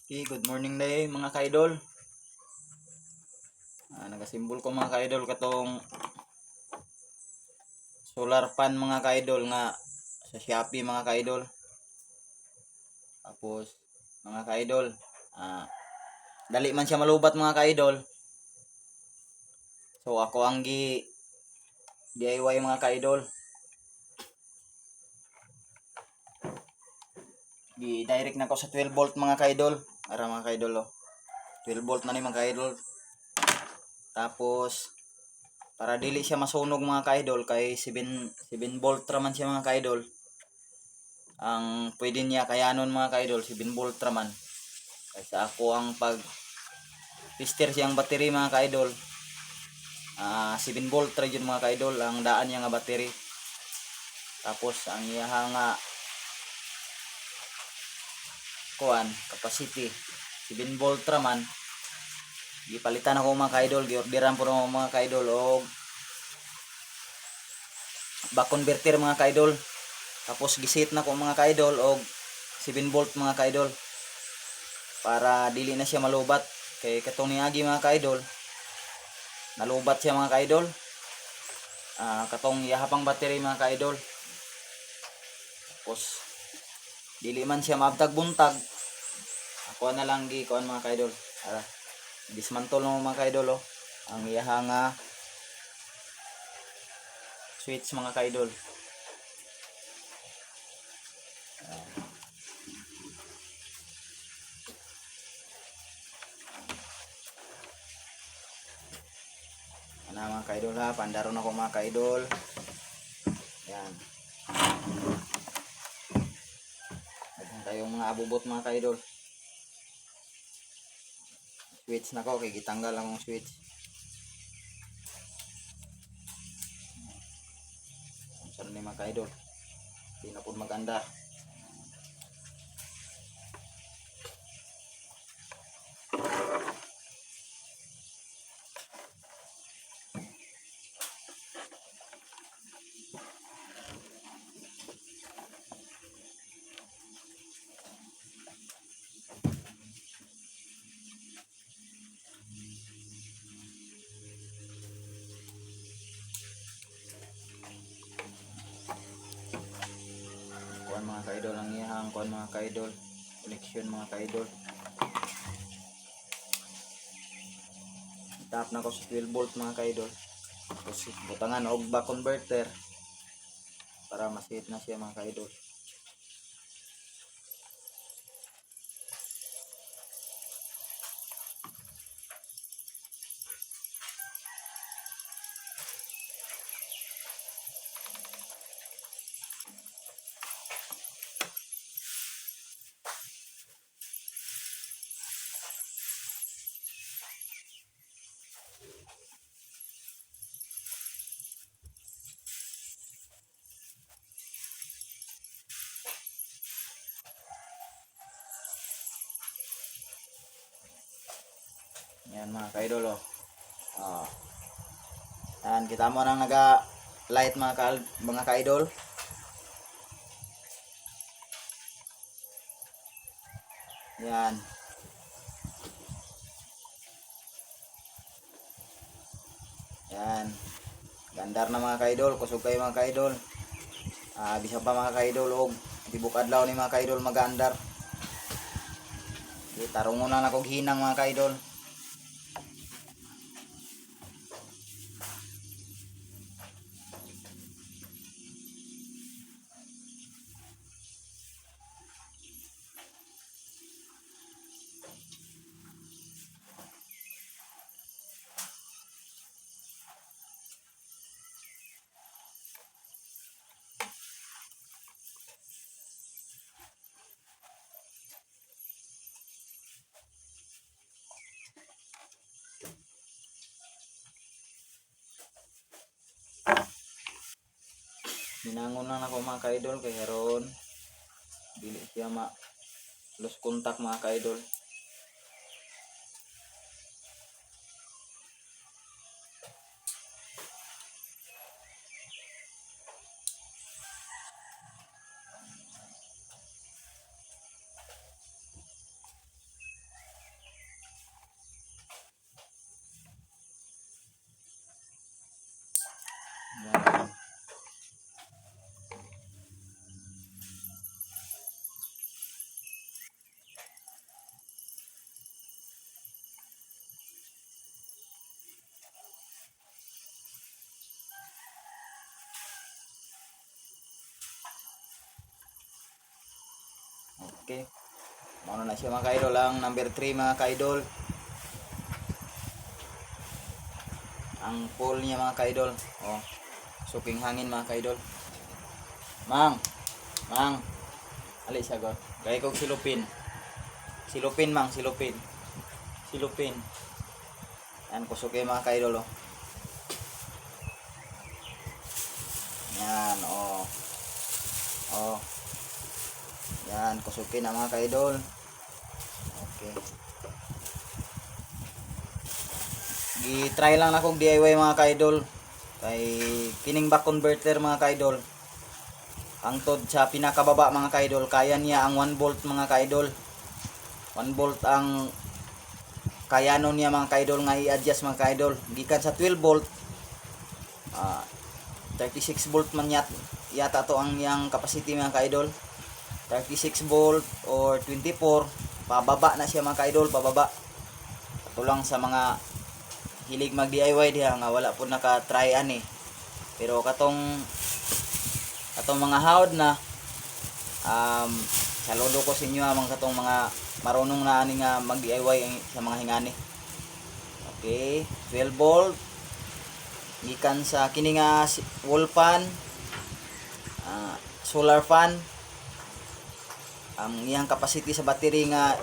Okay, good morning day mga ka-idol. Nagasimbol ko mga ka-idol katong solar fan mga ka-idol nga sa Shopee mga ka-idol. Tapos mga ka-idol, dali man siya malubat mga ka-idol. So ako ang DIY mga ka-idol. Direct na ko sa 12 volt mga ka-idol. Para mga ka-idol 12 volt na ni mga ka-idol. Tapos para dili siya masunog mga ka-idol kay 7 volt raman siya mga ka-idol. Ang pwede niya kayanon mga ka-idol 7 volt raman. Kaysa ako ang pag tester siyang battery mga ka-idol. 7 volt ra yun mga ka-idol ang daan niya nga battery. Tapos ang iyaha nga capacity 7 volt raman. Gipalitan ako mga ka-idol, giorderan po ng mga ka-idol og back converter mga ka-idol. Tapos gisit na ko mga ka-idol og 7 volt mga ka-idol. Para dili na siya malubat kay katong niagi mga ka-idol. Nalubat siya mga ka-idol. Katong yahapang battery mga ka-idol. Tapos dili man siya maabtag buntag. Ako na lang kuan mga ka-idol. Dismantle mo mga ka-idol ang iyaha nga switch mga ka-idol. Mga ka-idol pandaron ako mga ka-idol. Yan. Ayan tayong mga abubot mga ka-idol. Switch na ko kay gitanggal ang switch. Saan ni mga ka-idol? Di na po maganda. Kuan mga ka-idol ang iyahang kuan mga ka-idol. Connection mga ka-idol. Tap na ko sa 12 volt mga ka-idol. Tapos butangan og back converter para masihit na siya mga ka-idol. Yan mga ka-idol Yan kita mo nang naga light mga ka-idol. Yan. Yan. Gandar na mga ka-idol, kusog kayo mga ka-idol. Bisa pa mga ka-idol og tibok adlaw ni mga ka-idol magandar. Tarungon na kog hinang mga ka-idol. Minangon lang ako mga ka-idol kay heron dili siya lose contact mga ka-idol. Okay. Muna na siya mga ka-idol. Ang number 3 mga ka-idol. Ang pole niya mga ka-idol. Oh. Suking hangin mga ka-idol. Mang. Ali siya go. Gaya kong silupin. Silupin mang, silupin. Yan, kusukin mga ka-idol. Oh. Yan, oh. Yan, kusukin na mga ka-idol. Okay. Gi-try lang na kong DIY mga ka-idol. Kay kining back converter mga ka-idol. Ang tod sa pinakababa mga ka-idol, kaya niya ang 1 volt mga ka-idol. 1 volt ang kaya nun niya mga ka-idol nga i-adjust mga ka-idol. Gikan sa 12 volt, 36 volt man yata to ang yang capacity mga ka-idol. 36 volt or 24, pababa na siya mga ka-idol, pababa. Ito lang sa mga hilig mag DIY diha nga wala po naka-try ani. Pero katong mga hawd na saludo ko sa inyo mga katong mga marunong na ani nga mag DIY sa mga hingani. Okay, 12 volt gikan sa kini nga wall fan, solar fan. Ang iyang capacity sa battery nga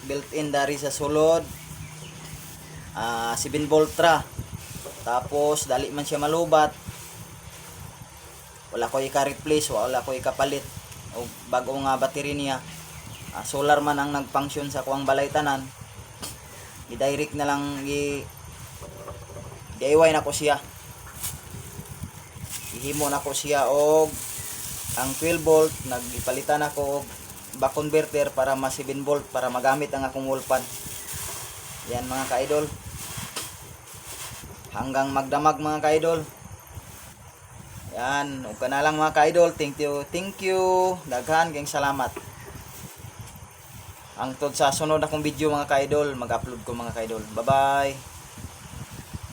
built-in dari sa sulod 7 volt ra. Tapos dali man siya malubat. Wala ko i-replace, wala ko i-kapalit o bago nga battery niya. Solar man ang nagfunction sa kuwang balay tanan. I-direct na lang DIY na ko siya. Ihimo na ko siya og ang 12 volt nagipalitan ako og back converter para ma 7 volt para magamit ang akong wall fan. Yan mga ka-idol. Hanggang magdamag mga ka-idol. Yan, ug kana lang mga ka-idol. Thank you. Daghan kayong salamat. Ang tod sa sunod akong video mga ka-idol, mag-upload ko mga ka-idol. Bye-bye.